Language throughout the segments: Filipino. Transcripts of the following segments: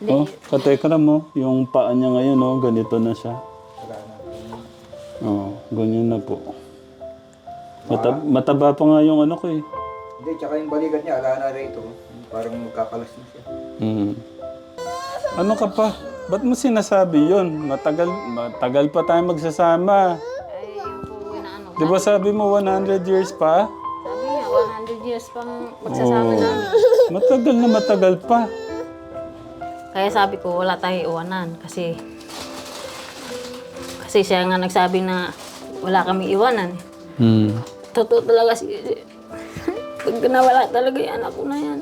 Oh, katekram mo, yung paa niya ngayon, oh, ganito na siya. Oh, ganyan na po. Mataba pa nga yung ano ko eh. Hindi, tsaka yung balikat niya, ala na rito. Parang magkakalas na siya. Mm. Ano ka pa? Ba't mo sinasabi yun? Matagal pa tayo magsasama. Ay, yun po inaano. Di ba sabi mo 100 years pa? Sabi niya, 100 years pang magsasama Oo. namin. Matagal na matagal pa. Kaya sabi ko, wala tayong iwanan. Kasi siya nga nagsabi na wala kami iwanan. Hmm. Totoo talaga pag nawala talaga yung anak ko na yan.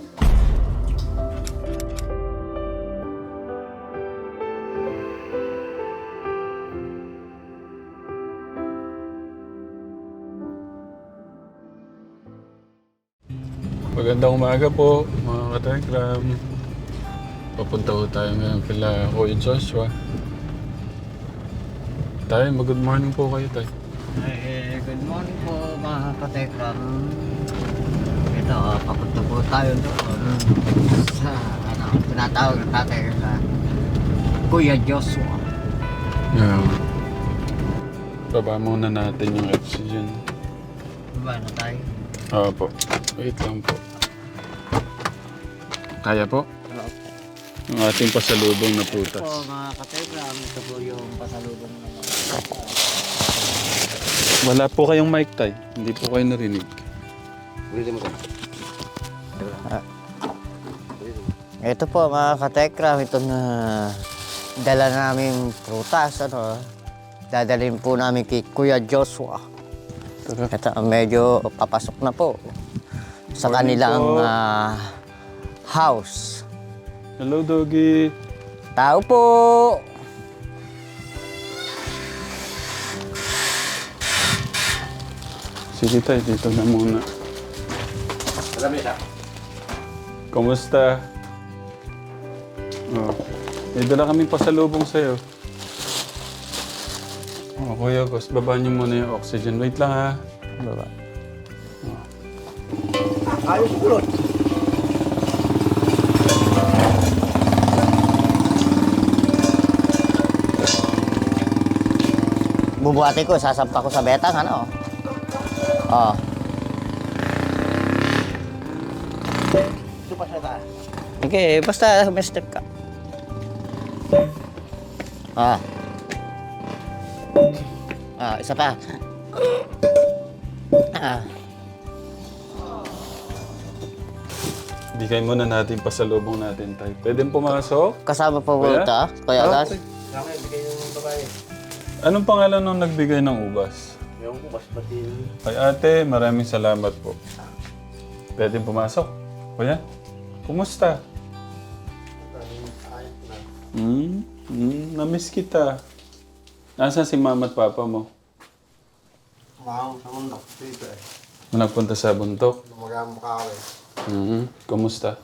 Magandang umaga po, mga katekram. Papunta po tayo ngayon kila Kuya Joshua. Tay, good morning po kayo, Tay. Good morning po mga katekram. Ito, papunta po tayo doon sa tinatawag na tatay na Kuya Joshua. Yeah. Baba muna natin yung oxygen. Diba na tayo? Opo. Wait lang po. Kaya po? Ang ating pasalubong na Po prutas. mga katekram, ito po yung pasalubong naman. Wala po kayong mic, Tay. Hindi po kayo narinig. Ito po mga katekram, itong dala namin prutas, dadalhin po namin kay Kuya Joshua. Tara. Ito, medyo papasok na po sa Morning kanilang po. house. Hello, Doggy. Tao po! Sige, Tay. Dito na muna. Kumusta? Oh. May dala kaming pasalubong sa'yo. Oh, Kuya Gus, baba niyo muna yung oxygen. Wait lang, ha. Baba. Ayos kulot. Bubuhatin ko, sasampa ko sa betang, ano? Oh. Ito pa siya taas. Okay, basta may step ka. Ah. Ah, isa pa. Ah. Bigay muna natin pasalubong natin, Tay. Pwedeng pumasok? Kasama po po Kuya? ito, Kuya Gas. Okay, bigay yung babae. Anong pangalan nung nagbigay ng ubas? Yung ko, basbati. Ay ate, maraming salamat po. Pwedeng pumasok? Kuya, kumusta? Namiss kita. Nasaan si mama at papa mo? Wow, sa mundo. Dito eh. Nagpunta sa bundok? Lumagang mukha ko eh. Kumusta?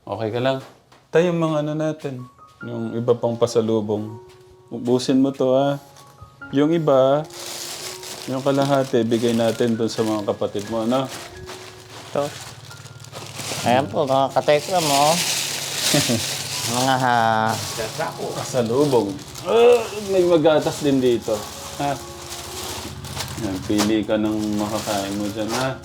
Okay ka lang? Tayo yung mga ano natin. Yung iba pang pasalubong. Ubusin mo to ha. Yung iba, yung kalahati, bigay natin doon sa mga kapatid mo, ano? Ito. Ayan po, mga katekra mo. Mga Pasalubong. May magatas din dito. Ha? Yan, pili ka ng makakain mo dyan, ha?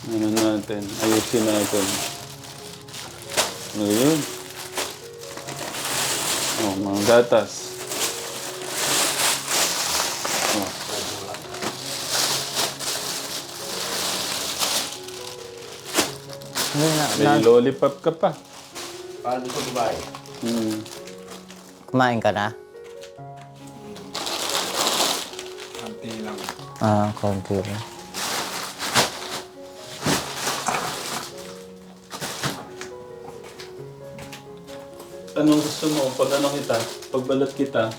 Ano natin? Ayusin natin. Ano yun? Oh, mga gatas. Oh. May lollipop ka pa. Para doon sa babae. kumain ka na? Anti lang. Ah, konti lang. Anong gusto mo? Pag ano kita? Pagbalat kita?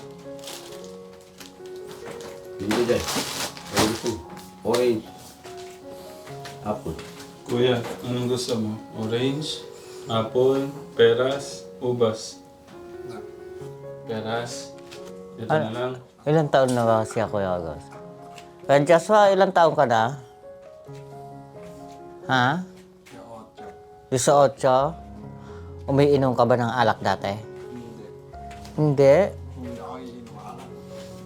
Hindi dyan. Orange. Apple. Kuya, anong gusto mo? Orange, apple, peras, ubas. Peras. Ito na lang. Ilang taon na ba siya, Kuya Gas? Kuya Joshua, ilang taon ka na? Ha? 18? Umiinom ka ba ng alak dati? Hindi.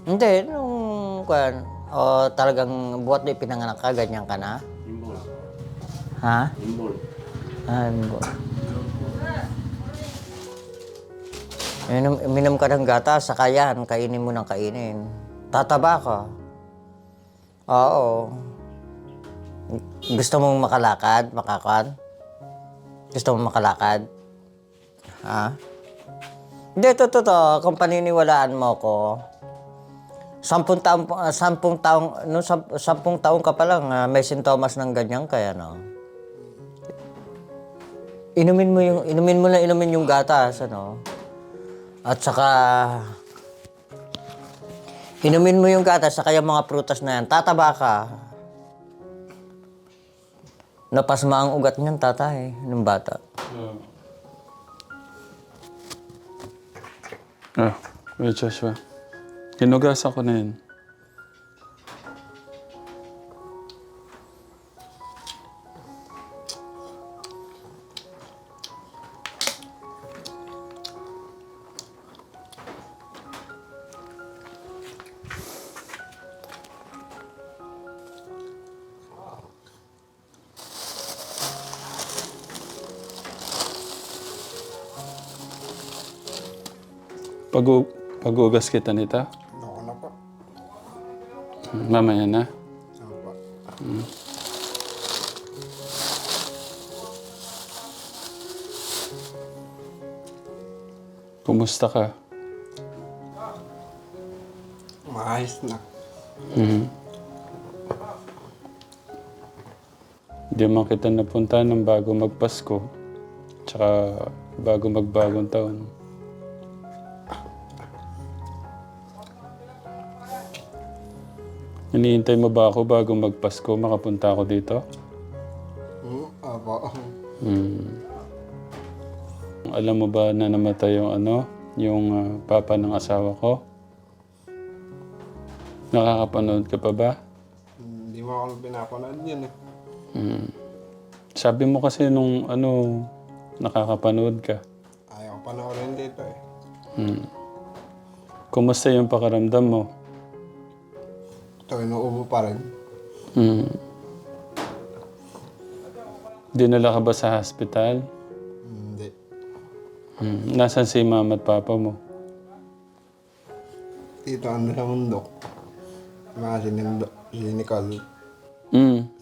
Hindi, nung kwan, o talagang buhat na pinanganak ka, ganyan ka na? Ha? Imbol. Minom ka ng gatas, saka yan, kainin mo ng kainin. Tataba ka. Oo. Gusto mong makalakad, makakad? Gusto mong makalakad? Ha? Hindi, totoo. Kung paniniwalaan mo ko, 10 taong ka pa lang, may sintomas ng ganyan kaya no. Inumin yung gatas, ano. At saka inumin mo yung gatas saka yung mga prutas na yan, tataba ka. Napasma ang ugat niyan, tatay, nung bata. Wait, Joshua. Hinugasan ko na yun. Pag-ugas kita nito? Ako na po. Mamaya na. Ako po. Kumusta ka? Maayos na. Hindi man kita napunta ng bago magpasko. Tsaka bago magbagong taon. Iniintay mo ba ako bago magpasko? Makapunta ako dito? Apo. Alam mo ba na namatay yung papa ng asawa ko? Nakakapanood ka pa ba? Hindi mo ako pinapanood yun eh. Sabi mo kasi nung nakakapanood ka. Ayaw panoorin dito eh. Kumusta yung pakaramdam mo? Ito, inuubo pa rin. Dinala ka ba sa hospital? Hindi. Nasaan si mama at papa mo? Dito ano sa mundo. Mga si Nicole.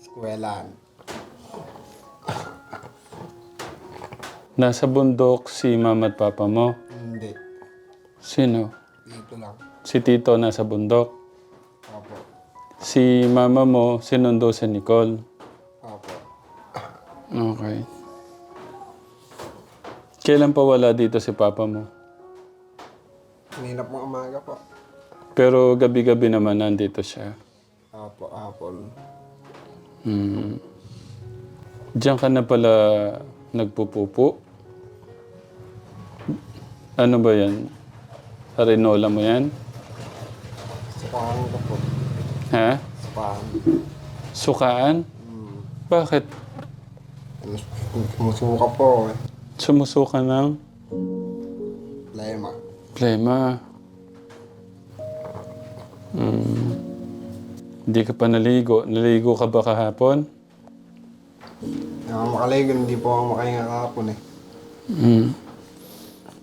Eskwelahan. Nasa bundok si mama at papa mo? Hindi. Sino? Dito lang. Si Tito nasa bundok? Apo. Si mama mo sinundo si Nicole? Apo. Okay. Kailan pa wala dito si papa mo? Kanina pong umaga po. Pero gabi-gabi naman nandito siya. Apo, apple. Diyan ka na pala nagpupupo? Ano ba yan? Arenola mo yan? Supahan ko po. Ha? Supahan. Sukaan? Bakit? Sumusuka po eh. Sumusuka ng Lema. plema. Hindi ka pa naligo. Naligo ka ba kahapon? Makaligo, hindi po ako makahinga kahapon eh.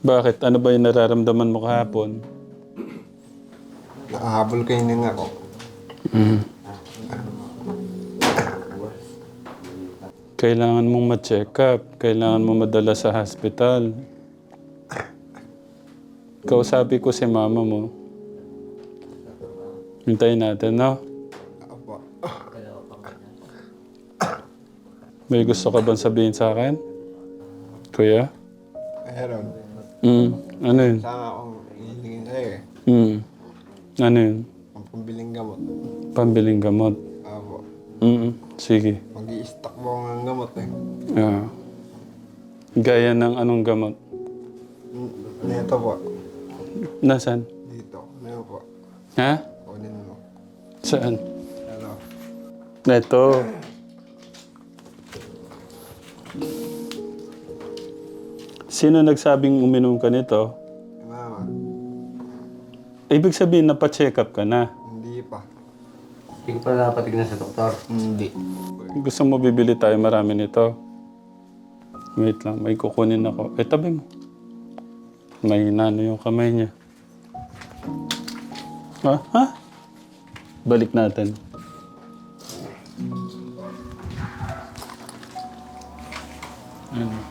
Bakit? Ano ba yung nararamdaman mo kahapon? Nakahabol kayo nang ako. Kailangan mong ma-check up. Kailangan mo madala sa hospital. Kausapin ko si mama mo. Hintayin natin, no? Apo. May gusto ka bang sabihin sa akin? Kuya? Meron. Ano yun? Sana akong hihingin sa'yo eh. Ano yun? Ang pambiling gamot. Pambiling gamot. Apo. Sige. Mag-i-stock mo ng gamot eh. Gaya ng anong gamot? Neto po. Nasaan? Dito. Ano po? Ha? Kunin mo. Saan? Ano? Neto. Sino nagsabing uminom ka nito? Mama, Ibig sabihin, napacheck up ka na. hindi pa. Hindi ko pa napatignan sa doktor. Hindi. Gusto mo bibili tayo marami nito? Wait lang, may kukunin ako. Tabi mo. May nano yung kamay niya. Ha? Balik natin. Ano?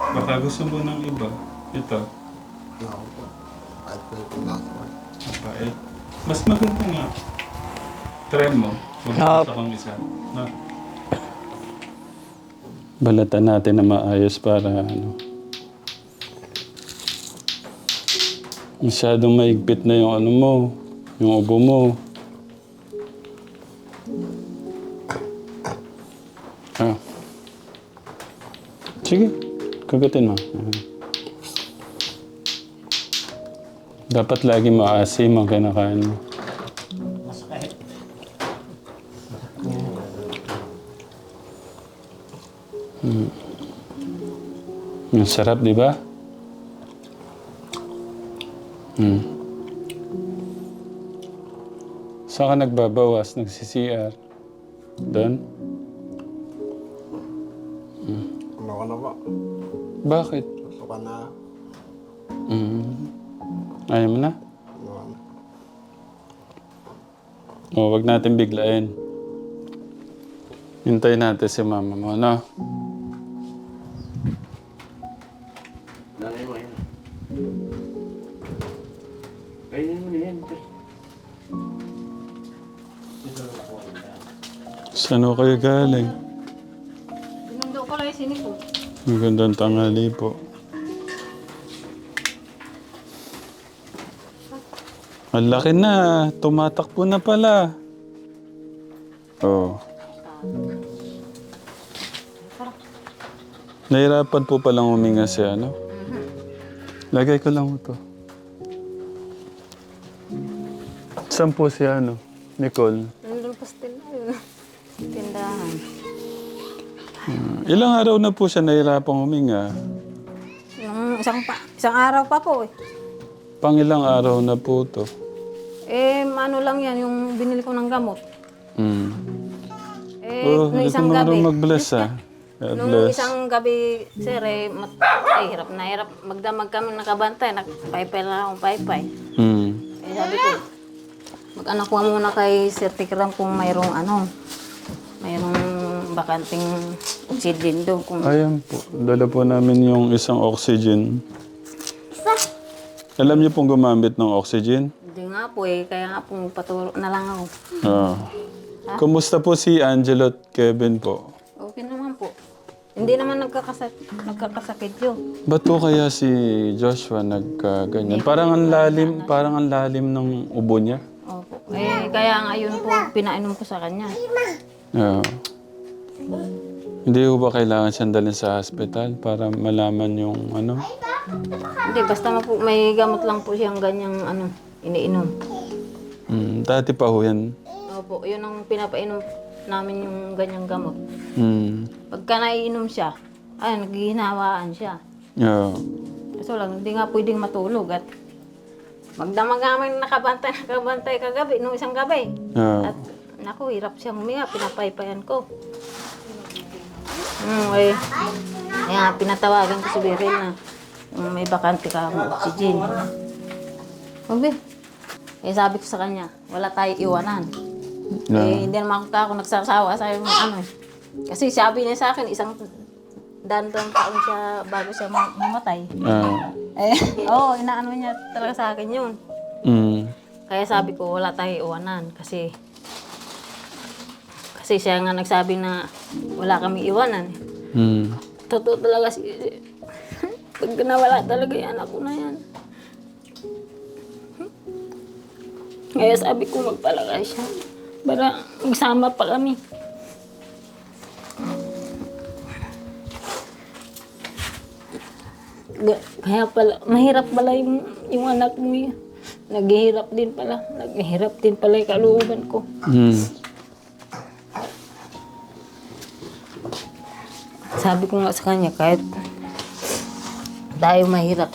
Baka gusto mo ng iba. Ito. Ako po. Kahit po yung pinasok. Mapait. Mas maganda nga. Try mo. Magpapasa kang isa. Ha? Balatan natin na maayos para ano. Masyadong maigpit na yung ano mo. Yung ubo mo. Ah. Sige. Kagatin mo. Dapat lagi maasim ang kinakain mo. Ang sarap, di ba? Saan ka nagbabawas? Nagsi-CR? Doon? Ano ka na ba? Bakit? Gusto ka na. Ayaw mo na? Ano ka na? Wag natin biglain. Hintayin natin si mama mo, no? Nanay mo yan. Kainin mo na yan. Saan ho kayo galing? Binundo ko lang yung siniko. Magandang tanghali po. Ang laki na. Tumatakbo na pala. Oh. Nahirapan po palang huminga si ano? Lagay ko lang ito. Saan po si ano? Nicole? Nandun pa sa tindahan. Ilang araw na po siya nahirapang huminga? Yung isang araw pa po eh. Pang ilang araw na po to? Ano lang yan, yung binili ko ng gamot. Mm. Nung hindi isang ko gabi. marunong mag-bless ah. God Nung bless. isang gabi, sir, hirap na hirap. Magdamag kami nakabantay, nakapaypay lang akong paypay. Mm. Sabi ko, mag-anak ko muna kay Sir Tikram kung mayroong bakanting oxygen doon. Kung Ayan po. Dala po namin yung isang oxygen. Alam niyo pong gumamit ng oxygen? hindi nga po kaya nga po paturo na lang ako. Ah. Kumusta po si Angelo at Kevin po? Okay naman po. Hindi naman nagkakasakit yun. Ba't po kaya si Joshua nagkaganyan? Parang ang lalim ng ubo niya. Opo. Kaya nga yun po pinainom ko sa kanya. Ah. Hindi po ba kailangan siyang dalhin sa hospital para malaman yung ano? Hindi, basta may gamot lang po siyang ganyang iniinom. Dati pa ho yan. Opo, yun ang pinapainom namin yung ganyang gamot. Pagka naiinom siya, naghihinawaan siya. Yeah. Kaso lang, hindi nga pwedeng matulog at magdamag namin nakabantay kagabi, nung isang gabi. Yeah. At naku, hirap siya huminga, pinapaypayan ko. Kaya pinatawagan ko si Beryl na may bakante ka ng oxygen. Okay. Sabi ko sa kanya, wala tayo iwanan. Hindi naman ako nagsasawa sa Kasi sabi niya sa akin, isang dandang taon siya bago siya mamatay. Inaano niya talaga sa akin yun. Kaya sabi ko, wala tayo iwanan. Kasi siya nga nagsabi na wala kami iwanan. Totoo talaga pag nawala talaga yung anak ko na yan. Kaya sabi ko magpalagay siya. Para magsama pa kami. Kaya pala, mahirap pala yung anak mo yun. Naghihirap din pala. Naghihirap din pala yung kalooban ko. Sabi ko nga sa kanya, kahit tayo mahirap.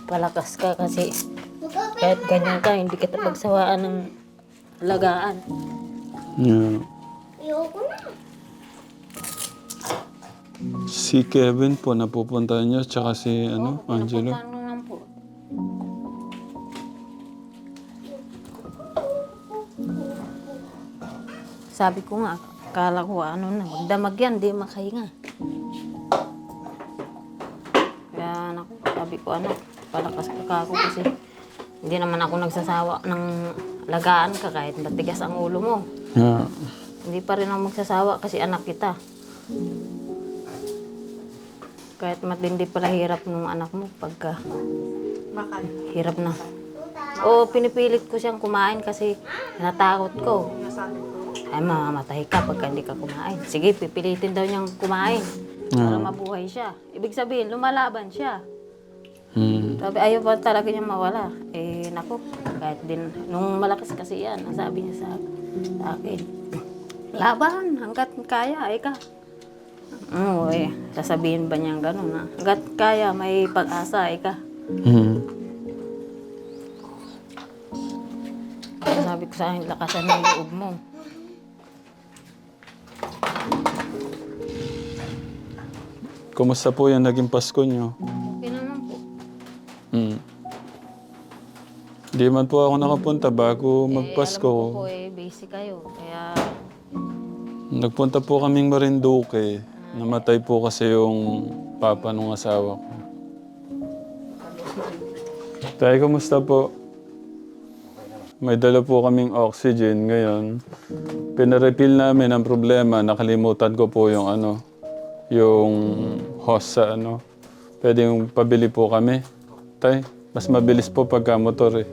Palakas ka kasi kahit ganyan ka, hindi kita pagsawaan ng alagaan. Yeah. Si Kevin po, napupuntahan niyo, tsaka si Angelo. Napuntahan mo lang po. Sabi ko nga, akala ko magdamag yan, di makahinga. Kaya sabi ko palakas ka ako kasi hindi naman ako nagsasawa ng alagaan ka kahit matigas ang ulo mo. Yeah. Hindi pa rin ako magsasawa kasi anak kita. Kahit matindi pala hirap ng anak mo pagka hirap na. O pinipilit ko siyang kumain kasi natakot ko. Ay, mamamatay ka pagka hindi ka kumain. Sige, pipilitin daw niyang kumain para mabuhay siya. Ibig sabihin, lumalaban siya. Sabi, ayaw pa talaga niya mawala. Eh, naku, kahit din, nung malakas kasi yan, ang sabi niya sa akin, laban, hanggat kaya, ka. Oo, sasabihin ba niyang gano'n na, hanggat kaya, may pag-asa, ka. Sabi ko sa akin, lakasan ng loob mo. Kumusta po yung naging Pasko niyo? Okay naman po. Di man po ako nakapunta bago Alam magpasko. ko po busy kayo. Kaya, Nagpunta po kaming Marinduque. Namatay po kasi yung papa nung asawa ko. Tay, kumusta po? May dala po kaming oxygen ngayon. Pinarefill namin ang problema. Nakalimutan ko po yung yung hose sa Pwede yung pabili po kami. Tay, mas mabilis po pagka motor eh.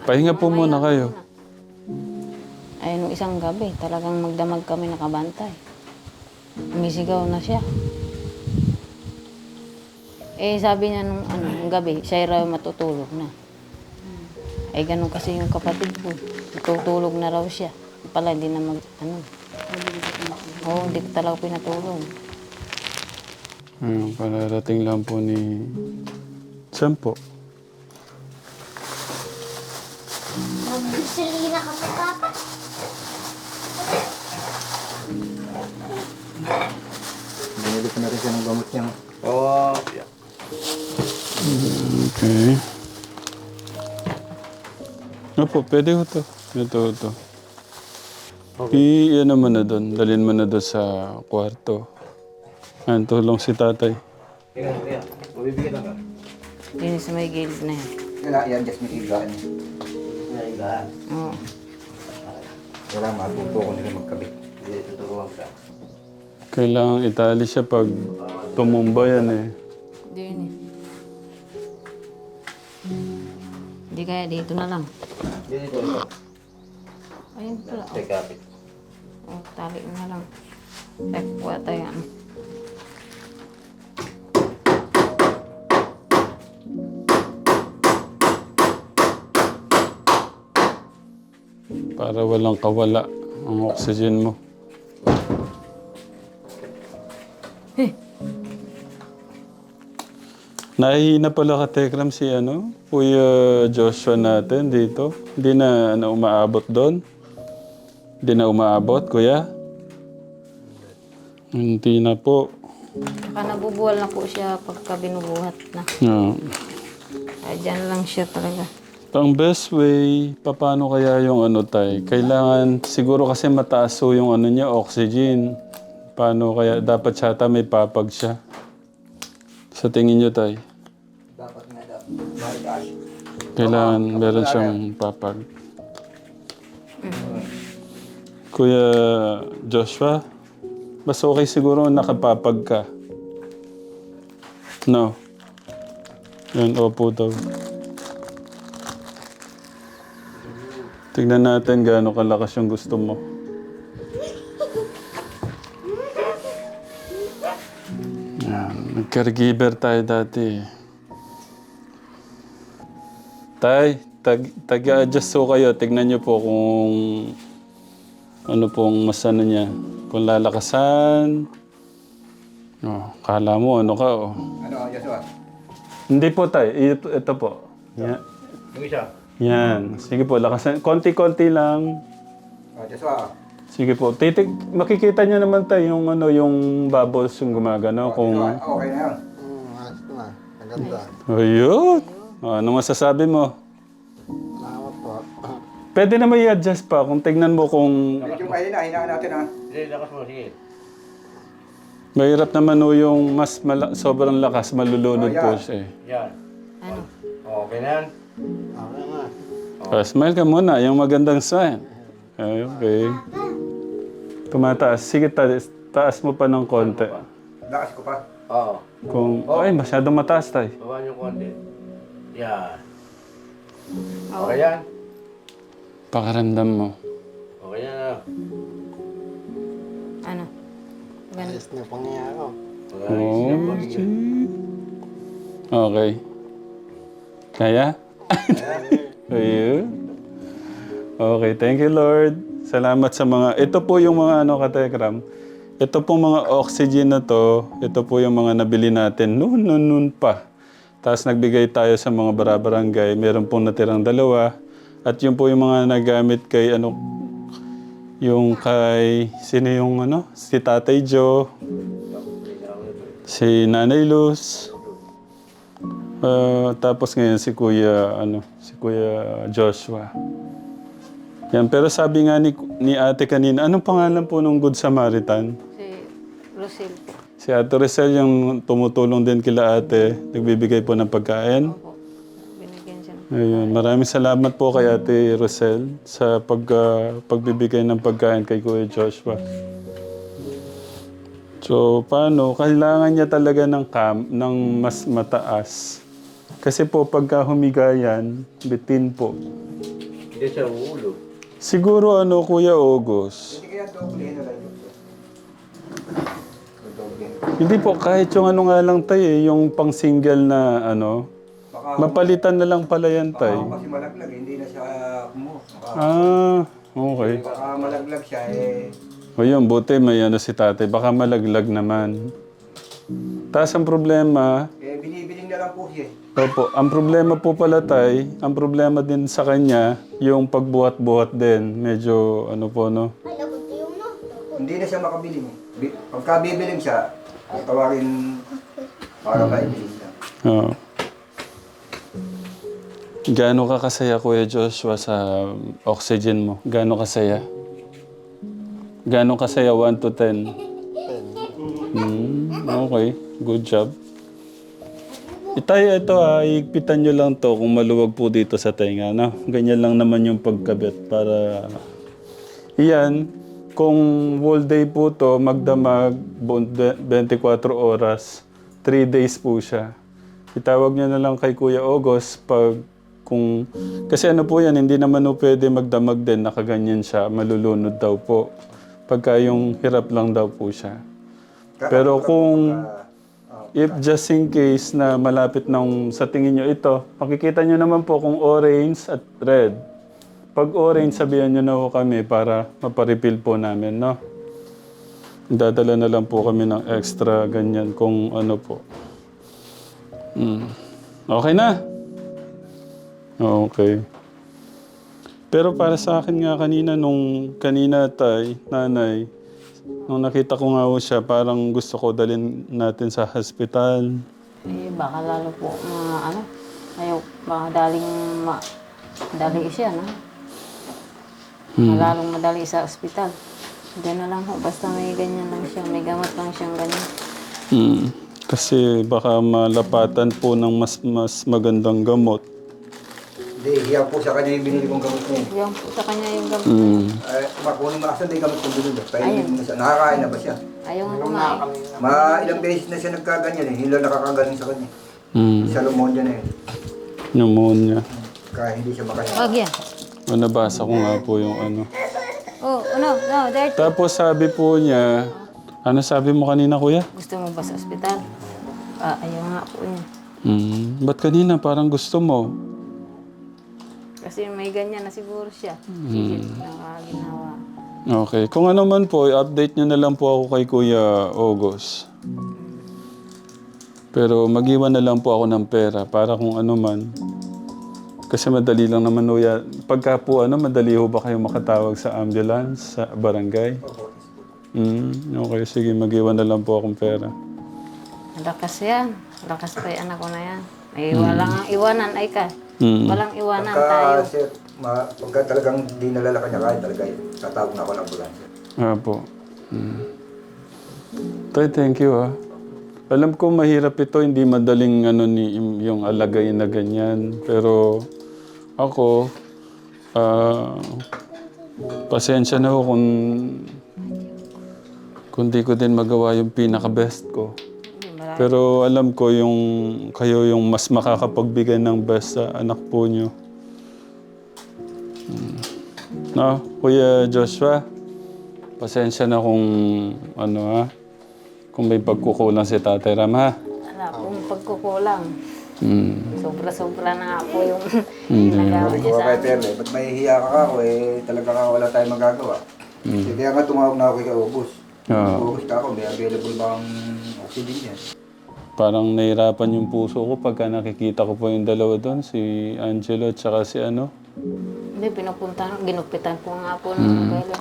Pahinga po muna kayo. ay, nung isang gabi, talagang magdamag kami nakabantay. Umisigaw na siya. Eh, sabi niya nung gabi, siya raw matutulog na. Ay, ganun kasi yung kapatid ko. Matutulog na raw siya. Pala, hindi na Oo, hindi ko talaga pinatulog. Pararating lang po ni Sampo. Binili ko na rin siya ng gamot niya. Okay. Opo, pwede ko to. Ito. Iyan mo na doon. Dalhin mo na doon sa kwarto. Ayan, tulong si tatay. Kaya, mabibigyan lang ka. Yun sa may gilid na yan. Kaya, yan, just may higaan niya. Oo. Wala, matuto ko nila magkabit. Kailangan itali siya pag tumumba yan eh. Hindi yun eh. Hindi kaya dito na lang. Ayun pala. Tali na lang. Kuha tayo. Para walang kawala ang oxygen mo. Nahihina pala ka Tekram si Kuya Joshua natin dito. Hindi na umaabot doon. Hindi na umaabot, Kuya. Hindi na po. Saka nabubuwal na po siya pagka binubuhat na. No. Kaya dyan lang siya talaga. Ang best way, paano kaya yung tay? Kailangan, siguro kasi mataas so yung niya, oxygen. Paano kaya, dapat yata may papag siya. Sa tingin niyo, tay? Dapat nga daw. Marigas. Kailangan meron siyang papag. Kuya Joshua, mas okay siguro nakapapag ka. No? Yan, opo daw. Tignan natin gaano kalakas yung gusto mo. Yan, nag-caregiver tayo dati. Tay, tag-adjust so kayo. Tignan nyo po kung ano pong mas niya. Kung lalakasan, Oh, kala mo ano ka oh. Ano, Joshua? Hindi po tay, ito po. Yan. Yung isa. Yan. Sige po, lakasan. Konti-konti lang. Joshua. Sige po. Makikita niyo naman tayo yung ano, yung bubbles yung gumagano kung Okay na yun. Ayos na. Maganda. ayun. Ano masasabi mo? Salamat po. Pwede naman i-adjust pa kung tignan mo kung Medyo mahina, hinaan natin ha. mahirap naman o yung sobrang lakas malulunod po siya. Ano? Okay na yan. Okay na. Smile ka muna, yung magandang sign. Ay, okay. Tumataas. Sige, taas mo pa ng konti. Lakas ko pa. Oo. Kung, ay, masyadong mataas tayo. Baba yung konti. Yan. Oo. Okay yan. Pakaramdam mo. Okay yan na. Ano? Ganun. Ayos na pangyayari ko. Oh, okay. Kaya? Ayun. Okay, thank you Lord. Salamat sa mga, ito po yung mga ano katekram. Ito po mga oxygen na to, ito po yung mga nabili natin noon pa. Tapos nagbigay tayo sa mga barabarangay, meron pong natirang 2. At yun po yung mga nagamit kay ano, yung kay, sino yung ano, si Tatay Joe, si Nanay Luz, tapos ngayon si Kuya Joshua. Yan, pero sabi nga ni ate kanina, anong pangalan po ng Good Samaritan? Si Rosel po. Si Ate Rosel yung tumutulong din kila ate, nagbibigay po ng pagkain. Opo. Binigyan siya ng... Ayun, maraming salamat po kay Ate Rosel sa pagbibigay ng pagkain kay Kuya Joshua. So, paano? Kailangan niya talaga ng mas mataas. Kasi po, pagka humiga yan, bitin po. Hindi siya ulo. Siguro Kuya August. Hindi kaya doble na lang yun. Doble. Hindi po, kahit yung ano nga lang tayo yung pang single na Baka, mapalitan na lang pala yan tayo. kasi malaglag, hindi na siya kumuha. Okay. Baka malaglag siya O yun, buti may si tatay. Baka malaglag naman. Tapos ang problema, binibiling na lang po siya. opo, ang problema po pala tay, ang problema din sa kanya, yung pagbuhat-buhat din. Medyo Hindi na siya makabili. Pagka bibiling siya, tawagin para maibiling siya. Oo. Gaano ka kasaya, Kuya Joshua, sa oxygen mo? Gaano kasaya? Gaano kasaya, 1 to 10? Okay, good job. Ito higpitan nyo lang to kung maluwag po dito sa tenga, no? Ganyan lang naman yung pagkabit para... Iyan, kung whole day po to, magdamag, 24 oras, 3 days po siya. Itawag nyo na lang kay Kuya August kasi po yan, hindi naman pwede magdamag din, nakaganyan siya, malulunod daw po. Pagka yung hirap lang daw po siya. Pero kung... If just in case na malapit sa tingin nyo ito, makikita nyo naman po kung orange at red. Pag orange, sabihan nyo na po kami para maparefill po namin, no? Dadala na lang po kami ng extra ganyan kung ano po. Okay na? Okay. Pero para sa akin nga kanina nanay, nung nakita ko nga siya, parang gusto ko dalhin natin sa hospital. Baka lalo po baka daling siya, no? Lalong madali sa ospital. Diyan na lang ho, basta may ganyan lang siya, may gamot lang siyang ganyan. Kasi baka malapatan po ng mas magandang gamot. Hindi, yan po sa kanya yung binili kong gamot niya. Yung po sa kanya yung gamot. Makunin mo asan na yung gamot kong binili. Painin mo na siya. Nakakain na ba siya? Ayaw nga kumain. Ilang beses na siya nagkaganyan eh. Hindi lang nakakagaling sa kanya. Sa pneumonia na yun. Pneumonia. Kaya hindi siya makaya. Wag yan. Nabasa ko nga po yung No, dirty. Tapos sabi po niya, ano sabi mo kanina, kuya? Gusto mo ba sa ospital? Ayaw nga po niya. Ba't kanina parang gusto mo? Kasi may ganyan na siguro siya. Nakaginawa. Okay. Kung ano man po, i-update nyo na lang po ako kay Kuya August. Pero mag-iwan na lang po ako ng pera para kung ano man. Kasi madali lang naman ho yan. Pagka po madali ho ba kayo makatawag sa ambulance sa barangay? Okay, sige, mag-iwan na lang po akong pera. Lakas yan. Lakas pa yung anak ko na yan. Ay, walang iwanan, ay ka. Walang iwanan tayo. Pagka, sir, pagka talagang di nalalaka niya kahit talaga yun, tatawag na ako ng ambulansya. Po. Tay, thank you Alam ko mahirap ito, hindi madaling yung alagayin na ganyan. Pero ako, pasensya na ho kung di ko din magawa yung pinaka-best ko. Pero alam ko kayo yung mas makakapagbigay ng best sa anak po nyo. No, Kuya Joshua, pasensya na kung kung may pagkukulang si Tatay Ram, ha? Wala pong pagkukulang. Sobra-sobra na nga po yung Hindi. nagawa Sabi niya ko sa kay amin. Perle, ba't mahihiya ka ako talaga wala tayong magagawa. Kaya nga tumawag na ako kay August. August ako, may available bang oxygen yan? Parang nahirapan yung puso ko pagka nakikita ko po yung dalawa doon, si Angelo at saka si Hindi, ginupitan ko nga po ng kailan.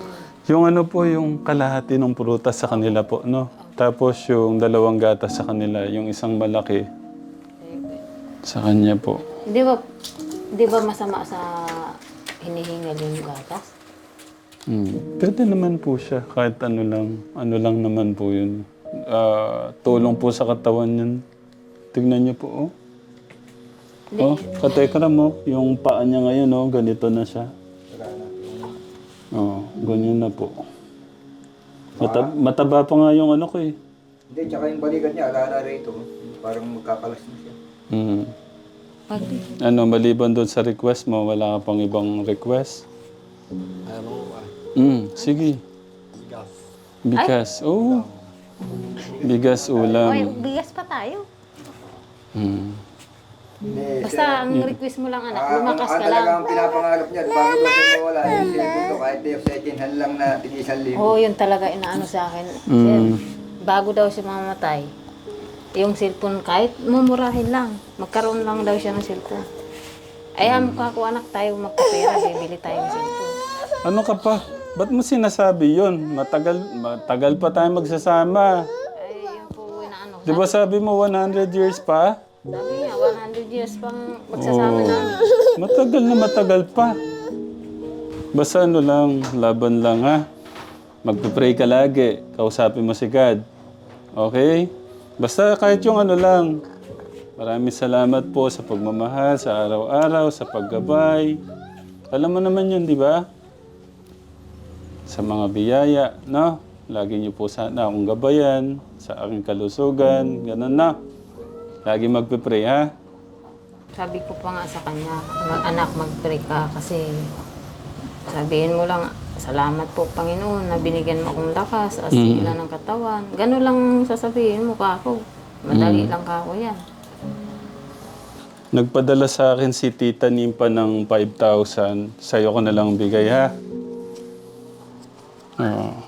Yung po, yung kalahati ng prutas sa kanila po, no? Tapos yung dalawang gatas sa kanila, yung isang malaki sa kanya po. Di ba masama sa hinihingal yung gatas? Pwede naman po siya, kahit ano lang naman po yun. Tulong po sa katawan yun. Tignan niyo po, katekram mo, yung paa niya ngayon, ganito na siya. Ganyan na po. Mataba pa nga yung ko eh. Hindi, tsaka yung balikat niya, alala rito. Parang magkapalas na siya. Maliban doon sa request mo, wala ka pang ibang request? Sige. Bigas. Oh. Bigas ulam. Oy, bigas pa tayo. Hindi, Basta ang request mo lang, anak, lumakas ka lang. Talagang pinapangarap niya, bago daw siya mawala, yung cellphone ko, kahit yung second hand lang na tinisan libo. Oo, yun talaga inaano sa akin. Sir, bago daw siya mamatay, yung cellphone, kahit mumurahin lang, magkaroon lang daw siya ng cellphone. Ay, mukha ko anak tayo magkapera, bibili tayo ng cellphone. Ano ka pa? Ba't mo sinasabi yun? Matagal pa tayo magsasama. Ay, yun po inaano. Di ba sabi mo 100 years pa? Sabi niya, 100 years pang magsasama namin. Matagal pa. Basta lang, laban lang ha. Magpipray ka lagi. Kausapin mo si God. Okay? Basta kahit yung lang. Maraming salamat po sa pagmamahal, sa araw-araw, sa paggabay. Alam mo naman yun, di ba? Sa mga biyaya, no? Lagi niyo po sana akong gabayan, sa aking kalusugan, ganun na. Lagi magpipray, ha? Sabi ko pa nga sa kanya, anak, mag-pray ka kasi sabihin mo lang, salamat po Panginoon na binigyan mo akong lakas, asila ng katawan. Ganun lang sasabihin mo ka ako. Madali lang ka ako yan. Nagpadala sa akin si Tita Nimpa ng 5,000. Sa'yo ko na lang bigay, ha?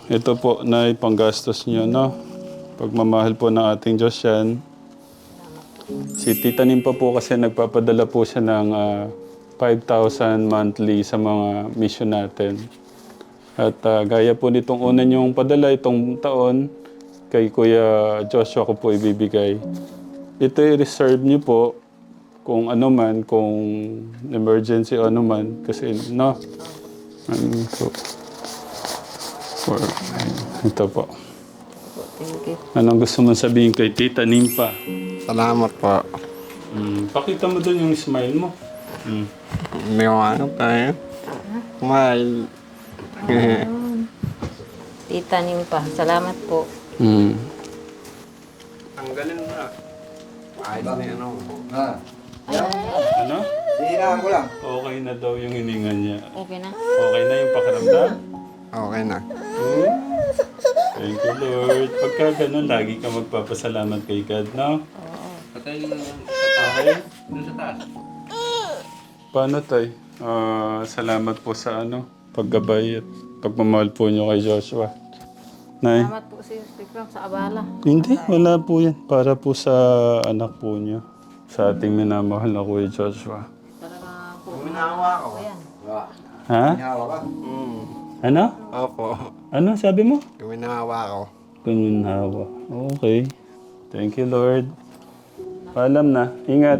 Ito po na panggastos niyo, no? Pagmamahal po ng ating Diyos yan. Si Tita Nimpa po kasi nagpapadala po siya ng 5,000 monthly sa mga mission natin. At gaya po nitong una niyong padala itong taon, kay Kuya Joshua ko po ibibigay. Ito i-reserve niyo po kung ano man, kung emergency o ano man. Kasi, no? Ito po. Thank you. Anong gusto mong sabihin kay Tita Nimpa? Salamat po. Pakita mo doon yung smile mo. May ano tayo. Smile. Tita Nimpa, salamat po. Tanggalin mo na. Ayos na yan ako. Ano? Hihiraan ko lang. Okay na daw yung hininga niya. Okay na? Okay na yung pakiramdam? Okay na. Thank you, Lord. Pagka ganun, lagi ka magpapasalamat kay God, no? Patay yung okay? Doon sa taas. Paano, Tay? Salamat po sa paggabay at pagmamahal po niyo kay Joshua. Nay. Salamat po si Tikram sa abala. Hindi, wala po yan. Para po sa anak po niyo. Sa ating minamahal na Kuya Joshua. Talaga po. Minawa ko. Ayan. Ha? Hinawa ka. Ano? Opo. Ano sabi mo? Minawa ko. Ganun hawa. Okay. Thank you, Lord. Paalam na. Ingat.